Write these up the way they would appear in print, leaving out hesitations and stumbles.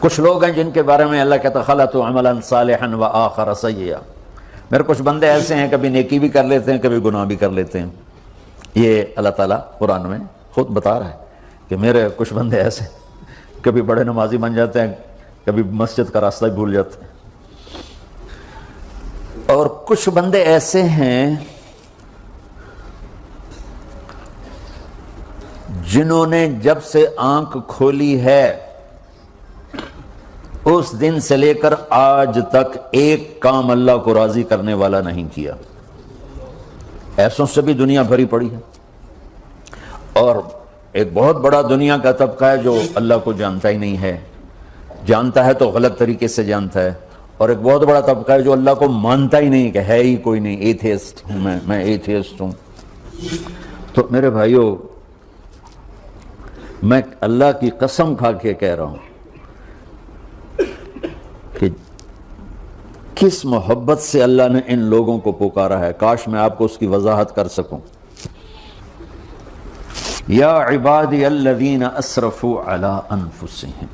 کچھ لوگ ہیں جن کے بارے میں اللہ کہتا خلطوا عملا صالحا وآخر سیئا، میرے کچھ بندے ایسے ہیں کبھی نیکی بھی کر لیتے ہیں کبھی گناہ بھی کر لیتے ہیں. یہ اللہ تعالیٰ قرآن میں خود بتا رہا ہے کہ میرے کچھ بندے ایسے کبھی بڑے نمازی بن جاتے ہیں کبھی مسجد کا راستہ بھول جاتے ہیں، اور کچھ بندے ایسے ہیں جنہوں نے جب سے آنکھ کھولی ہے اس دن سے لے کر آج تک ایک کام اللہ کو راضی کرنے والا نہیں کیا. ایسوں سے بھی دنیا بھری پڑی ہے، اور ایک بہت بڑا دنیا کا طبقہ ہے جو اللہ کو جانتا ہی نہیں ہے، جانتا ہے تو غلط طریقے سے جانتا ہے، اور ایک بہت بڑا طبقہ ہے جو اللہ کو مانتا ہی نہیں کہ ہے ہی کوئی نہیں، ایتھیسٹ ہوں میں ایتھیسٹ ہوں. تو میرے بھائیو، میں اللہ کی قسم کھا کے کہہ رہا ہوں کہ کس محبت سے اللہ نے ان لوگوں کو پکارا ہے، کاش میں آپ کو اس کی وضاحت کر سکوں. یا عبادی الذین اسرفوا علی انفسہم،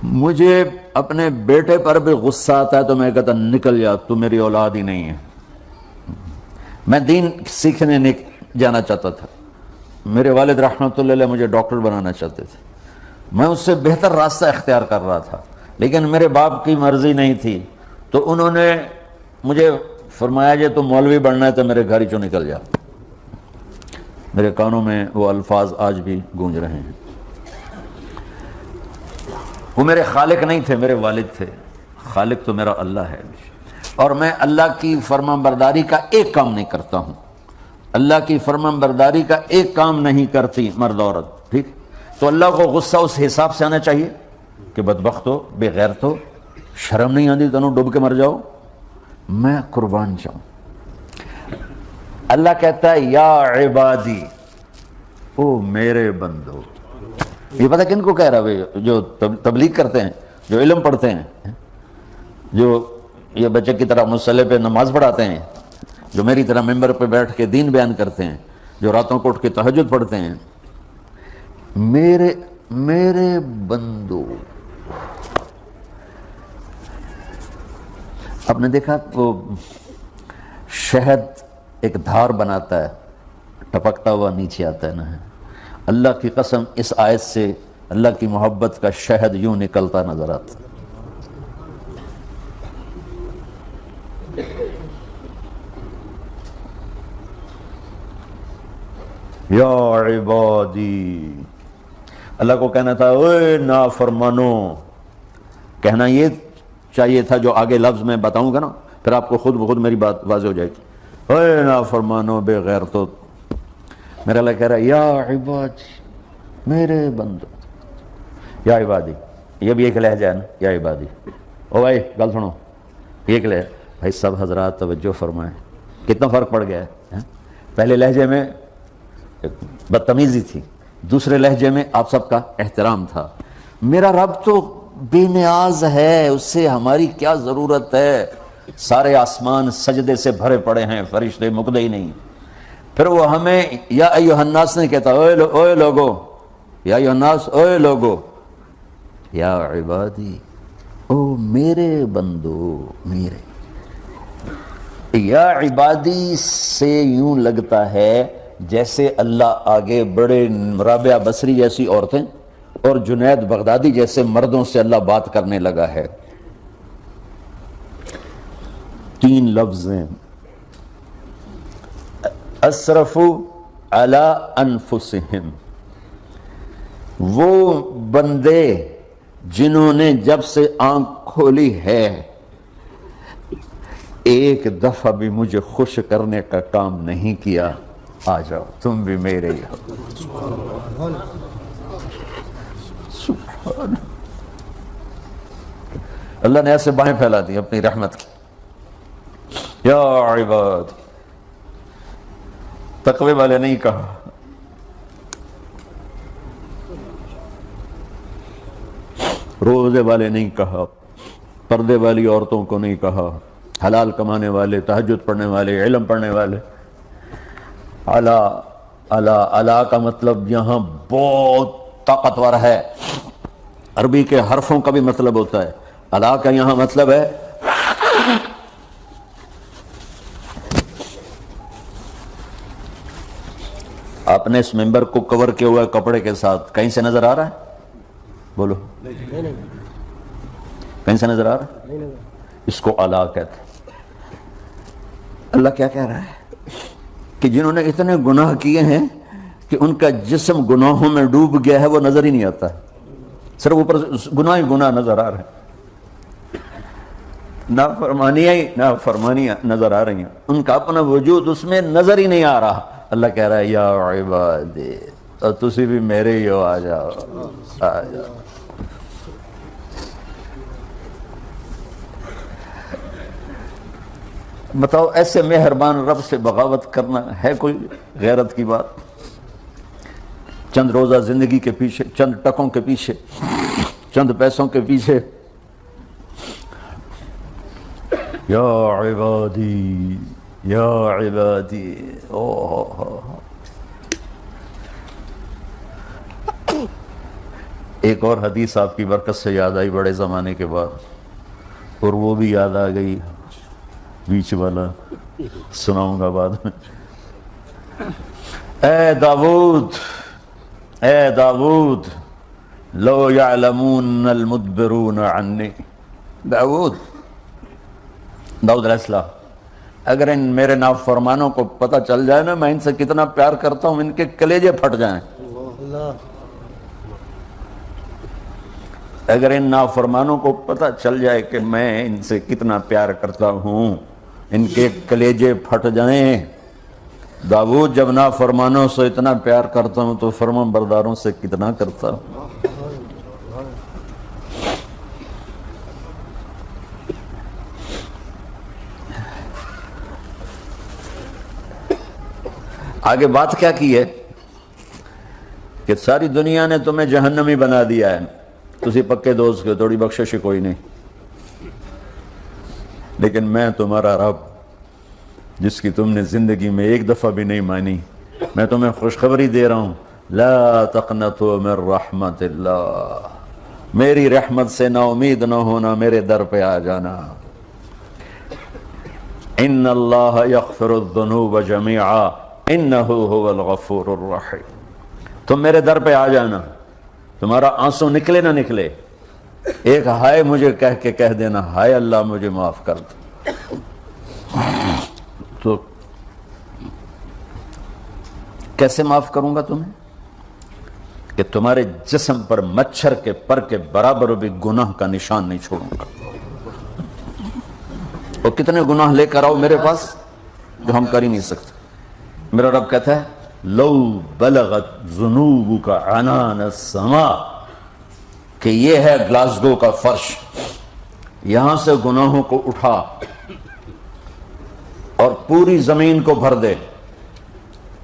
مجھے اپنے بیٹے پر بھی غصہ آتا ہے تو میں کہتا نکل جا، تو میری اولاد ہی نہیں ہے. میں دین سیکھنے جانا چاہتا تھا، میرے والد رحمۃ اللہ علیہ مجھے ڈاکٹر بنانا چاہتے تھے، میں اس سے بہتر راستہ اختیار کر رہا تھا، لیکن میرے باپ کی مرضی نہیں تھی، تو انہوں نے مجھے فرمایا جی تو مولوی بننا ہے تو میرے گھر ہی چوں نکل جا. میرے کانوں میں وہ الفاظ آج بھی گونج رہے ہیں. وہ میرے خالق نہیں تھے، میرے والد تھے. خالق تو میرا اللہ ہے، اور میں اللہ کی فرمان برداری کا ایک کام نہیں کرتا ہوں. اللہ کی فرمان برداری کا ایک کام نہیں کرتی مرد عورت، ٹھیک؟ تو اللہ کو غصہ اس حساب سے آنا چاہیے کہ بدبخت ہو، بے غیرت ہو، شرم نہیں آتی تنوں ڈوب کے مر جاؤ. میں قربان جاؤں. اللہ کہتا ہے یا عبادی، او میرے بندو. یہ پتہ کن کو کہہ رہا ہے؟ جو تبلیغ کرتے ہیں، جو علم پڑھتے ہیں، جو یہ بچے کی طرح مصلی پہ نماز پڑھاتے ہیں، جو میری طرح ممبر پہ بیٹھ کے دین بیان کرتے ہیں، جو راتوں کو اٹھ کے تہجد پڑھتے ہیں. میرے بندو. آپ نے دیکھا وہ شہد ایک دھار بناتا ہے، ٹپکتا ہوا نیچے آتا ہے نا. اللہ کی قسم اس آیت سے اللہ کی محبت کا شہد یوں نکلتا نظر آتا. یا عبادی، اللہ کو کہنا تھا اے نافرمانو. کہنا یہ چاہیے تھا جو آگے لفظ میں بتاؤں گا نا، پھر آپ کو خود بخود میری بات واضح ہو جائے گی. اے نافرمانو بے غیرتو. میرا اللہ کہہ رہا ہے یا عبادی، میرے بندو. یا عبادی، یہ بھی ایک لہجہ ہے نا، یا عبادی. او بھائی گل سنو، ایک لہجہ. بھائی سب حضرات توجہ فرمائیں، کتنا فرق پڑ گیا ہے. پہلے لہجے میں بدتمیزی تھی، دوسرے لہجے میں آپ سب کا احترام تھا. میرا رب تو بے نیاز ہے، اس سے ہماری کیا ضرورت ہے. سارے آسمان سجدے سے بھرے پڑے ہیں، فرشتے مکدے ہی نہیں. پھر وہ ہمیں یا ایھا الناس نہیں کہتا اوے لوگو، یا ایھا الناس اوے لوگو. یا عبادی، او میرے بندو میرے. یا عبادی سے یوں لگتا ہے جیسے اللہ آگے بڑے رابعہ بصری جیسی عورتیں اور جنید بغدادی جیسے مردوں سے اللہ بات کرنے لگا ہے. 3 لفظ ہیں، اسرفوا علی انفسہم. وہ بندے جنہوں نے جب سے آنکھ کھولی ہے ایک دفعہ بھی مجھے خوش کرنے کا کام نہیں کیا. آ جاؤ تم بھی میرے ہی ہو. سبحان اللہ نے ایسے باہیں پھیلا دی اپنی رحمت کی. یا عباد، تقوی والے نہیں کہا، روزے والے نہیں کہا، پردے والی عورتوں کو نہیں کہا، حلال کمانے والے، تہجد پڑھنے والے، علم پڑھنے والے. علی الا، الا کا مطلب یہاں بہت طاقتور ہے، عربی کے حرفوں کا بھی مطلب ہوتا ہے، الا کا یہاں مطلب ہے آپ نے اس ممبر کو کور کیا ہوا ہے کپڑے کے ساتھ، کہیں سے نظر آ رہا ہے؟ بولو، کہیں سے نظر آ رہا ہے؟ اس کو الا کہتے ہیں۔ اللہ کیا کہہ رہا ہے کہ جنہوں نے اتنے گناہ کیے ہیں کہ ان کا جسم گناہوں میں ڈوب گیا ہے، وہ نظر ہی نہیں آتا ہے، صرف اوپر گناہ ہی گناہ نظر آ رہے ہیں، نافرمانیاں نظر آ رہی ہیں، ان کا اپنا وجود اس میں نظر ہی نہیں آ رہا۔ اللہ کہہ رہا ہے یا عبادی، اور تسی بھی میرے ہی ہو، آ جاؤ آ جاؤ۔ بتاؤ ایسے مہربان رب سے بغاوت کرنا ہے کوئی غیرت کی بات؟ چند روزہ زندگی کے پیچھے، چند ٹکوں کے پیچھے، چند پیسوں کے پیچھے، یا عبادی یا عبادی، ایک اور حدیث آپ کی برکت سے یاد آئی بڑے زمانے کے بعد، اور وہ بھی یاد آ گئی، بیچ والا سناؤں گا بعد میں۔ اے داود، اے داود، لو یعلمون المدبرون عنی، داود علیہ السلام، اگر ان میرے نافرمانوں کو پتہ چل جائے نا میں ان سے کتنا پیار کرتا ہوں، ان کے کلیجے پھٹ جائیں۔ اگر ان نافرمانوں کو پتہ چل جائے کہ میں ان سے کتنا پیار کرتا ہوں، ان کے کلیجے پھٹ جائیں۔ داؤد جب نافرمانوں سے اتنا پیار کرتا ہوں تو فرما برداروں سے کتنا کرتا ہوں۔ آگے بات کیا کی ہے کہ ساری دنیا نے تمہیں جہنمی بنا دیا ہے، تسی پکے دوست کے، تھوڑی بخشش کوئی نہیں، لیکن میں تمہارا رب جس کی تم نے زندگی میں ایک دفعہ بھی نہیں مانی، میں تمہیں خوشخبری دے رہا ہوں، لا تقنطوا من رحمت اللہ، میری رحمت سے نا امید نہ ہونا، میرے در پہ آ جانا۔ ان اللہ یغفر الذنوب جميعا انہ هو الغفور الرحیم، تم میرے در پہ آ جانا، تمہارا آنسو نکلے نہ نکلے، ایک ہائے مجھے کہہ دینا، ہائے اللہ مجھے معاف کر دو، تو کیسے معاف کروں گا تمہیں؟ کہ تمہارے جسم پر مچھر کے پر کے برابر بھی گناہ کا نشان نہیں چھوڑوں گا۔ اور کتنے گناہ لے کر آؤ میرے پاس جو ہم کر ہی نہیں سکتے۔ میرا رب کہتا ہے لو بلغت ذنوبک عنان السماء، کہ یہ ہے گلاسگو کا فرش، یہاں سے گناہوں کو اٹھا اور پوری زمین کو بھر دے،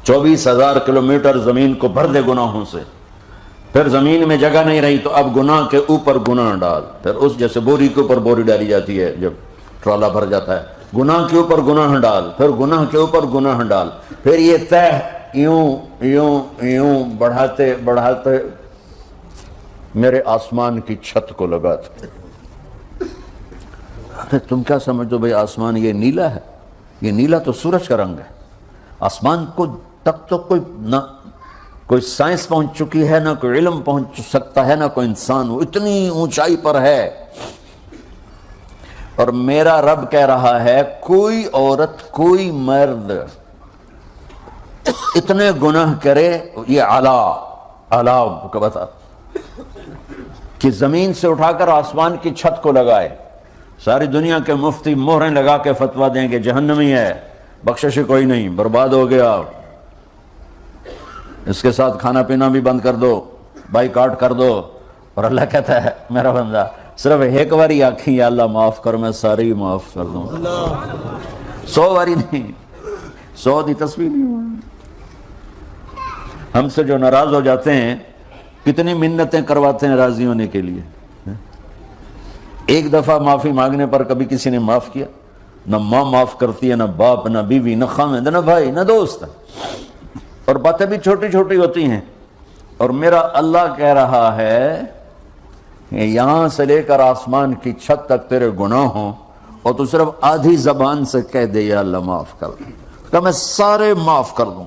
24,000 کلومیٹر زمین کو بھر دے گناہوں سے، پھر زمین میں جگہ نہیں رہی تو اب گناہ کے اوپر گناہ ڈال، پھر اس جیسے بوری کے اوپر بوری ڈالی جاتی ہے جب ٹرالا بھر جاتا ہے، گناہ کے اوپر گناہ ڈال، پھر گناہ کے اوپر گناہ ڈال، پھر یہ تہ یوں بڑھاتے بڑھاتے میرے آسمان کی چھت کو لگاتے۔ ارے تم کیا سمجھو بھئی آسمان یہ نیلا ہے؟ یہ نیلا تو سورج کا رنگ ہے۔ آسمان کو تک تو کوئی سائنس پہنچ چکی ہے، نہ کوئی علم پہنچ سکتا ہے، نہ کوئی انسان، وہ اتنی اونچائی پر ہے۔ اور میرا رب کہہ رہا ہے کوئی عورت کوئی مرد اتنے گناہ کرے، یہ اعلیٰ کا بتا کہ زمین سے اٹھا کر آسمان کی چھت کو لگائے، ساری دنیا کے مفتی مہریں لگا کے فتویٰ دیں کہ جہنمی ہے، بخشش کوئی نہیں، برباد ہو گیا، اس کے ساتھ کھانا پینا بھی بند کر دو، بائیکاٹ کر دو۔ اور اللہ کہتا ہے میرا بندہ صرف ایک باری آنکھیں یا اللہ معاف کر، میں ساری معاف کر دوں، 100 باری نہیں، 100 دی تصویر نہیں۔ ہم سے جو ناراض ہو جاتے ہیں کتنی منتیں کرواتے ہیں راضی ہونے کے لیے، ایک دفعہ معافی مانگنے پر کبھی کسی نے معاف کیا؟ نہ ماں معاف کرتی ہے، نہ باپ، نہ بیوی، نہ خاوند، نہ بھائی، نہ دوست۔ اور باتیں بھی چھوٹی چھوٹی ہوتی ہیں، اور میرا اللہ کہہ رہا ہے کہ یہاں سے لے کر آسمان کی چھت تک تیرے گناہ ہوں، اور تو صرف آدھی زبان سے کہہ دے یا اللہ معاف کر دے، کہ میں سارے معاف کر دوں۔